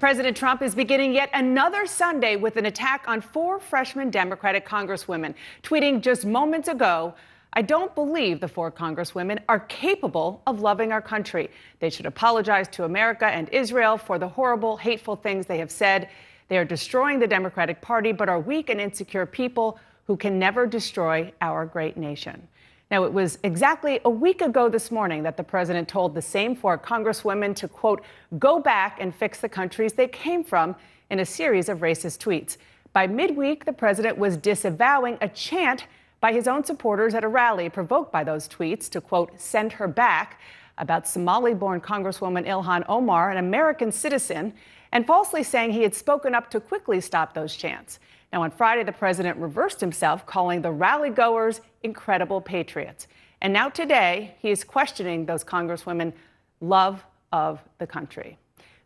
President Trump is beginning yet another Sunday with an attack on 4 freshman Democratic congresswomen, tweeting just moments ago, "I don't believe the 4 congresswomen are capable of loving our country. They should apologize to America and Israel for the horrible, hateful things they have said. They are destroying the Democratic Party, but are weak and insecure people who can never destroy our great nation." Now, it was exactly a week ago this morning that the president told the same 4 congresswomen to, quote, "go back and fix the countries they came from," in a series of racist tweets. By midweek, the president was disavowing a chant by his own supporters at a rally provoked by those tweets to, quote, "send her back," about Somali-born Congresswoman Ilhan Omar, an American citizen, and falsely saying he had spoken up to quickly stop those chants. Now, on Friday, the president reversed himself, calling the rally-goers incredible patriots. And now today, he is questioning those congresswomen' love of the country.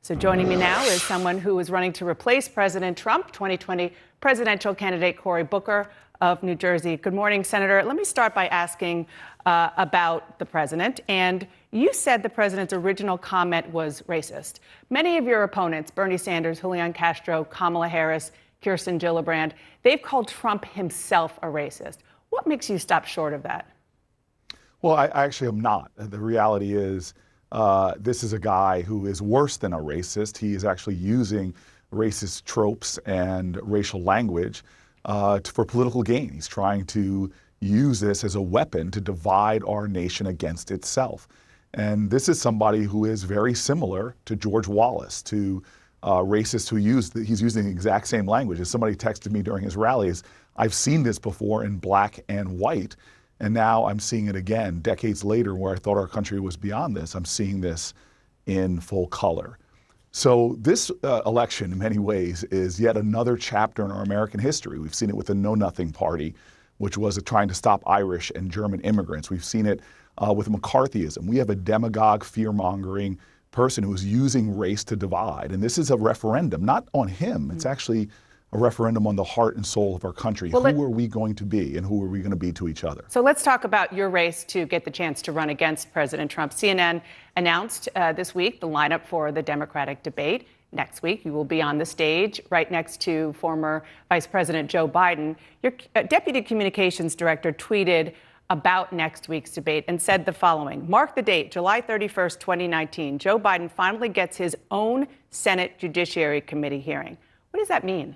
So joining me now is someone who is running to replace President Trump, 2020 presidential candidate Cory Booker of New Jersey. Good morning, Senator. Let me start by asking about the president. And you said the president's original comment was racist. Many of your opponents, Bernie Sanders, Julian Castro, Kamala Harris, Kirsten Gillibrand, they've called Trump himself a racist. What makes you stop short of that? Well, I actually am not. The reality is this is a guy who is worse than a racist. He is actually using racist tropes and racial language for political gain. He's trying to use this as a weapon to divide our nation against itself. And this is somebody who is very similar to George Wallace, to racists who he's using the exact same language. As somebody texted me during his rallies, I've seen this before in black and white, and now I'm seeing it again decades later where I thought our country was beyond this. I'm seeing this in full color. So this election, in many ways, is yet another chapter in our American history. We've seen it with the Know Nothing Party, which was trying to stop Irish and German immigrants. We've seen it with McCarthyism. We have a demagogue, fear-mongering person who is using race to divide. And this is a referendum, not on him. It's actually a referendum on the heart and soul of our country. Who are we going to be and who are we going to be to each other? So let's talk about your race to get the chance to run against President Trump. CNN announced this week the lineup for the Democratic debate. Next week, you will be on the stage right next to former Vice President Joe Biden. Your Deputy Communications Director tweeted about next week's debate and said the following: "Mark the date, July 31st, 2019. Joe Biden finally gets his own Senate Judiciary Committee hearing." What does that mean?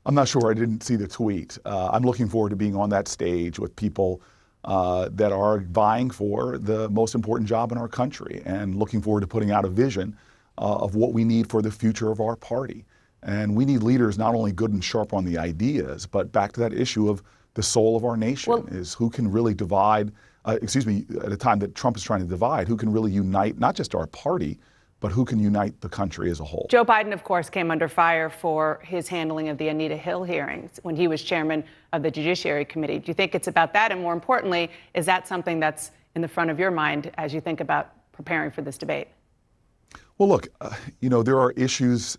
I'm not sure. I didn't see the tweet. I'm looking forward to being on that stage with people that are vying for the most important job in our country, and looking forward to putting out a vision of what we need for the future of our party. And we need leaders not only good and sharp on the ideas, but back to that issue of the soul of our nation, is who can really divide, at a time that Trump is trying to divide, who can really unite not just our party, but who can unite the country as a whole. Joe Biden, of course, came under fire for his handling of the Anita Hill hearings when he was chairman of the Judiciary Committee. Do you think it's about that? And more importantly, is that something that's in the front of your mind as you think about preparing for this debate? Well, look, there are issues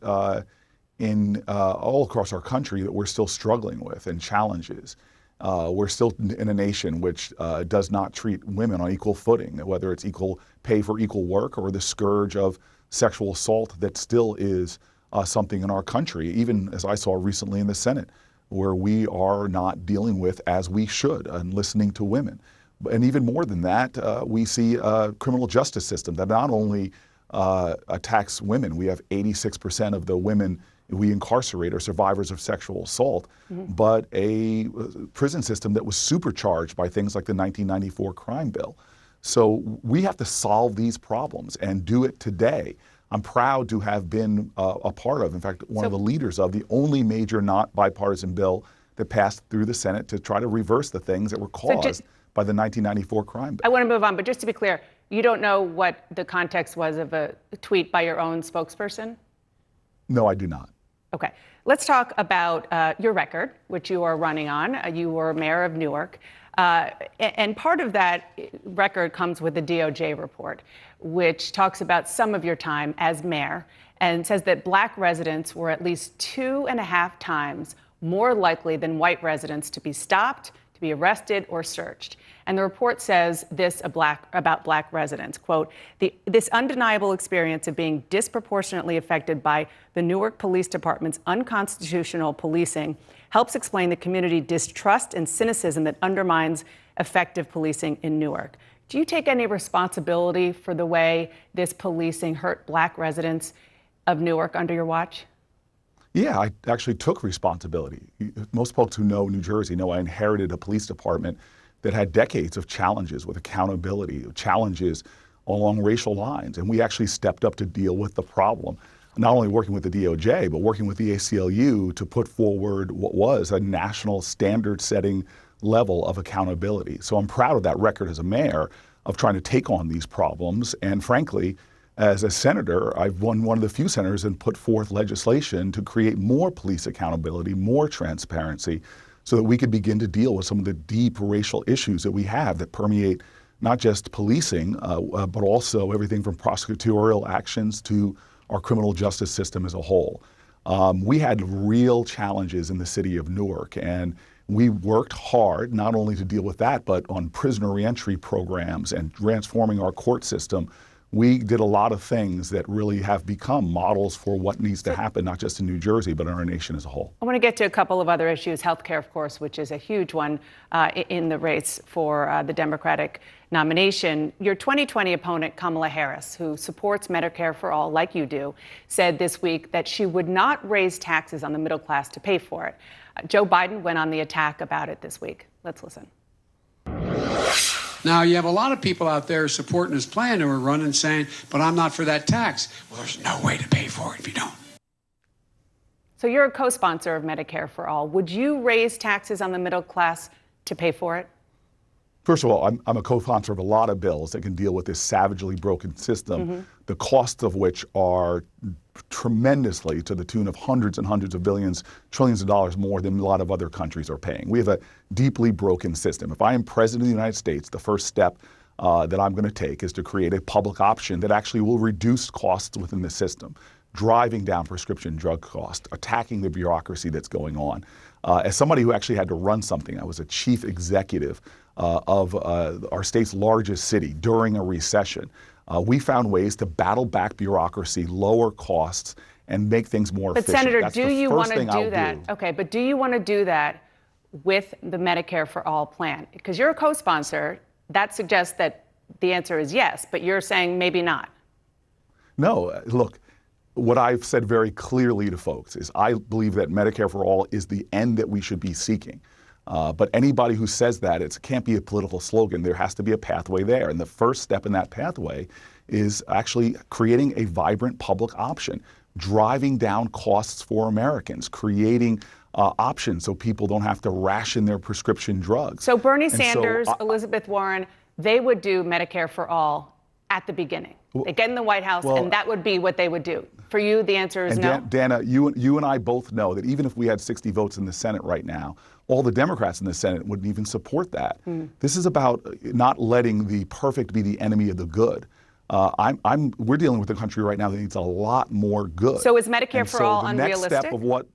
in all across our country that we're still struggling with, and challenges. We're still in a nation which does not treat women on equal footing, whether it's equal pay for equal work or the scourge of sexual assault that still is something in our country, even as I saw recently in the Senate, where we are not dealing with as we should and listening to women. And even more than that, we see a criminal justice system that not only attacks women. We have 86% of the women we incarcerate are survivors of sexual assault, but a prison system that was supercharged by things like the 1994 crime bill. So we have to solve these problems and do it today. I'm proud to have been a part of, in fact, one of the leaders of the only major not bipartisan bill that passed through the Senate to try to reverse the things that were caused by the 1994 crime bill. I want to move on, but just to be clear, you don't know what the context was of a tweet by your own spokesperson? No, I do not. Okay. Let's talk about your record, which you are running on. You were mayor of Newark. And part of that record comes with the DOJ report, which talks about some of your time as mayor and says that black residents were at least 2.5 times more likely than white residents to be stopped, to be arrested or searched. And the report says this about Black residents, quote, this undeniable experience of being disproportionately affected by the Newark Police Department's unconstitutional policing helps explain the community distrust and cynicism that undermines effective policing in Newark. Do you take any responsibility for the way this policing hurt Black residents of Newark under your watch? Yeah, I actually took responsibility. Most folks who know New Jersey know I inherited a police department that had decades of challenges with accountability, challenges along racial lines. And we actually stepped up to deal with the problem, not only working with the DOJ, but working with the ACLU to put forward what was a national standard-setting level of accountability. So I'm proud of that record as a mayor of trying to take on these problems. And frankly, as a senator, I've won one of the few senators and put forth legislation to create more police accountability, more transparency, so that we could begin to deal with some of the deep racial issues that we have that permeate not just policing, but also everything from prosecutorial actions to our criminal justice system as a whole. We had real challenges in the city of Newark, and we worked hard not only to deal with that, but on prisoner reentry programs and transforming our court system. We did a lot of things that really have become models for what needs to happen, not just in New Jersey, but in our nation as a whole. I want to get to a couple of other issues. Healthcare, of course, which is a huge one in the race for the Democratic nomination. Your 2020 opponent, Kamala Harris, who supports Medicare for All, like you do, said this week that she would not raise taxes on the middle class to pay for it. Joe Biden went on the attack about it this week. Let's listen. Now, you have a lot of people out there supporting his plan who are running saying, but I'm not for that tax. Well, there's no way to pay for it if you don't. So you're a co-sponsor of Medicare for All. Would you raise taxes on the middle class to pay for it? First of all, I'm a co-sponsor of a lot of bills that can deal with this savagely broken system, the costs of which are tremendously to the tune of hundreds and hundreds of billions, trillions of dollars more than a lot of other countries are paying. We have a deeply broken system. If I am president of the United States, the first step that I'm going to take is to create a public option that actually will reduce costs within the system, driving down prescription drug costs, attacking the bureaucracy that's going on. As somebody who actually had to run something, I was a chief executive of our state's largest city during a recession. We found ways to battle back bureaucracy, lower costs, and make things more efficient. But Senator, That's do you want to do that? do. Okay, but do you want to do that with the Medicare for All plan? Because you're a co-sponsor, that suggests that the answer is yes, but you're saying maybe not. No, look, what I've said very clearly to folks is I believe that Medicare for All is the end that we should be seeking. But anybody who says that, it can't be a political slogan. There has to be a pathway there. And the first step in that pathway is actually creating a vibrant public option, driving down costs for Americans, creating options so people don't have to ration their prescription drugs. So Bernie Sanders, Elizabeth Warren, they would do Medicare for All at the beginning. They get in the White House, and that would be what they would do. For you, the answer is no. Dana, you and I both know that even if we had 60 votes in the Senate right now, all the Democrats in the Senate wouldn't even support that. This is about not letting the perfect be the enemy of the good. We're dealing with a country right now that needs a lot more good. So is Medicare for All unrealistic? Next step of what?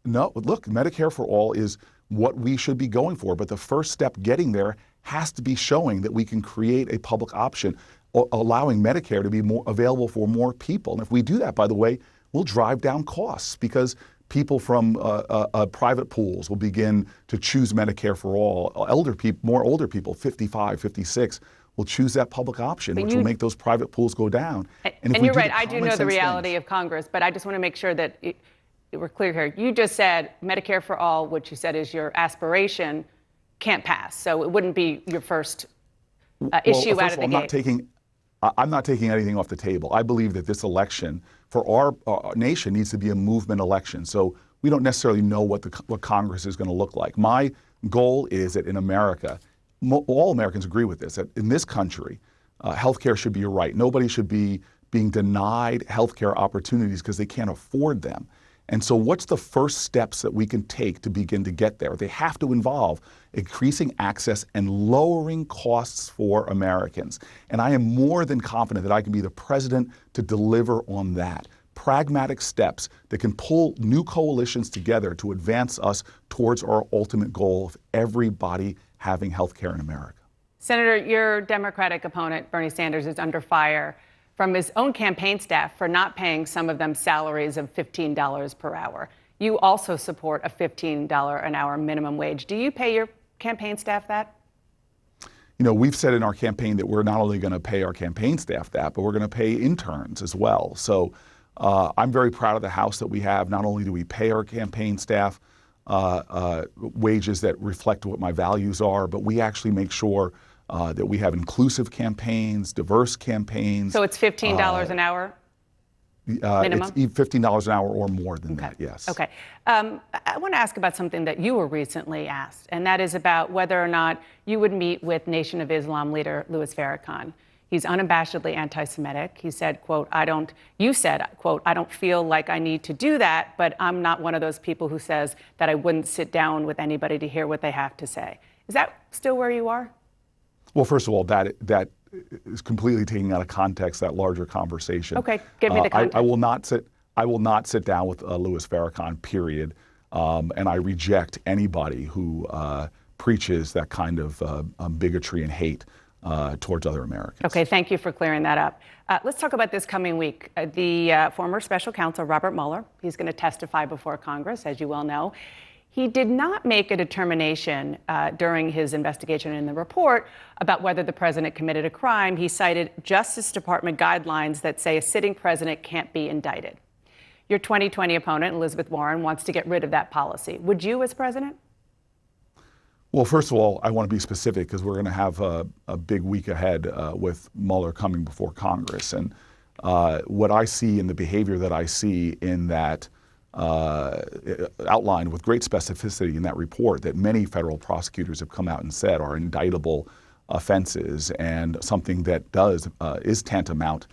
No, look, Medicare for All is what we should be going for. But the first step getting there has to be showing that we can create a public option, allowing Medicare to be more available for more people. And if we do that, by the way, we'll drive down costs because people from private pools will begin to choose Medicare for All. More older people, 55, 56, will choose that public option, which will make those private pools go down. And you're right, I do know the reality of Congress, but I just want to make sure that we're clear here. You just said Medicare for All, which you said is your aspiration, can't pass. So it wouldn't be your first issue out of the gate. I'm not taking anything off the table. I believe that this election for our nation needs to be a movement election. So we don't necessarily know what Congress is going to look like. My goal is that in America, all Americans agree with this, that in this country, healthcare should be a right. Nobody should be being denied healthcare opportunities because they can't afford them. And so what's the first steps that we can take to begin to get there? They have to involve increasing access and lowering costs for Americans. And I am more than confident that I can be the president to deliver on that. Pragmatic steps that can pull new coalitions together to advance us towards our ultimate goal of everybody having health care in America. Senator, your Democratic opponent, Bernie Sanders, is under fire from his own campaign staff for not paying some of them salaries of $15 per hour. You also support a $15 an hour minimum wage. Do you pay your campaign staff that? You know, we've said in our campaign that we're not only going to pay our campaign staff that, but we're going to pay interns as well. So I'm very proud of the House that we have. Not only do we pay our campaign staff wages that reflect what my values are, but we actually make sure that we have inclusive campaigns, diverse campaigns. So it's $15 an hour? Minimum? It's $15 an hour or more than that, yes. Okay. I want to ask about something that you were recently asked, and that is about whether or not you would meet with Nation of Islam leader Louis Farrakhan. He's unabashedly anti-Semitic. He said, quote, you said, quote, I don't feel like I need to do that, but I'm not one of those people who says that I wouldn't sit down with anybody to hear what they have to say. Is that still where you are? Well, first of all, that is completely taking out of context that larger conversation. Okay, give me the context. I will not sit down with Louis Farrakhan, period. And I reject anybody who preaches that kind of bigotry and hate towards other Americans. Okay, thank you for clearing that up. Let's talk about this coming week. The former special counsel, Robert Mueller, he's going to testify before Congress, as you well know. He did not make a determination during his investigation in the report about whether the president committed a crime. He cited Justice Department guidelines that say a sitting president can't be indicted. Your 2020 opponent, Elizabeth Warren, wants to get rid of that policy. Would you as president? Well, first of all, I want to be specific because we're going to have a big week ahead with Mueller coming before Congress. And what I see in the behavior that I see in that outlined with great specificity in that report that many federal prosecutors have come out and said are indictable offenses and something that is tantamount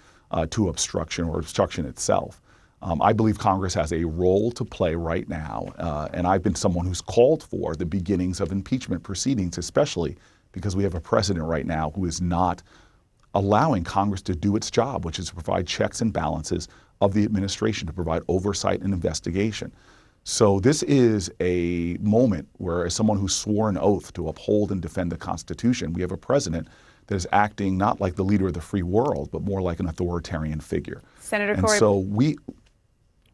to obstruction or obstruction itself. I believe Congress has a role to play right now, and I've been someone who's called for the beginnings of impeachment proceedings, especially because we have a president right now who is not allowing Congress to do its job, which is to provide checks and balances of the administration, to provide oversight and investigation. So this is a moment where, as someone who swore an oath to uphold and defend the Constitution, we have a president that is acting not like the leader of the free world, but more like an authoritarian figure. Senator Cory, and so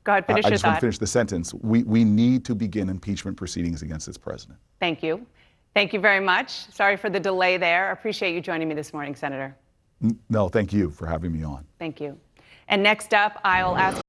go ahead, finish your thought. I just want to finish the sentence. We need to begin impeachment proceedings against this president. Thank you. Thank you very much. Sorry for the delay there. I appreciate you joining me this morning, Senator. No, thank you for having me on. Thank you. And next up, I'll ask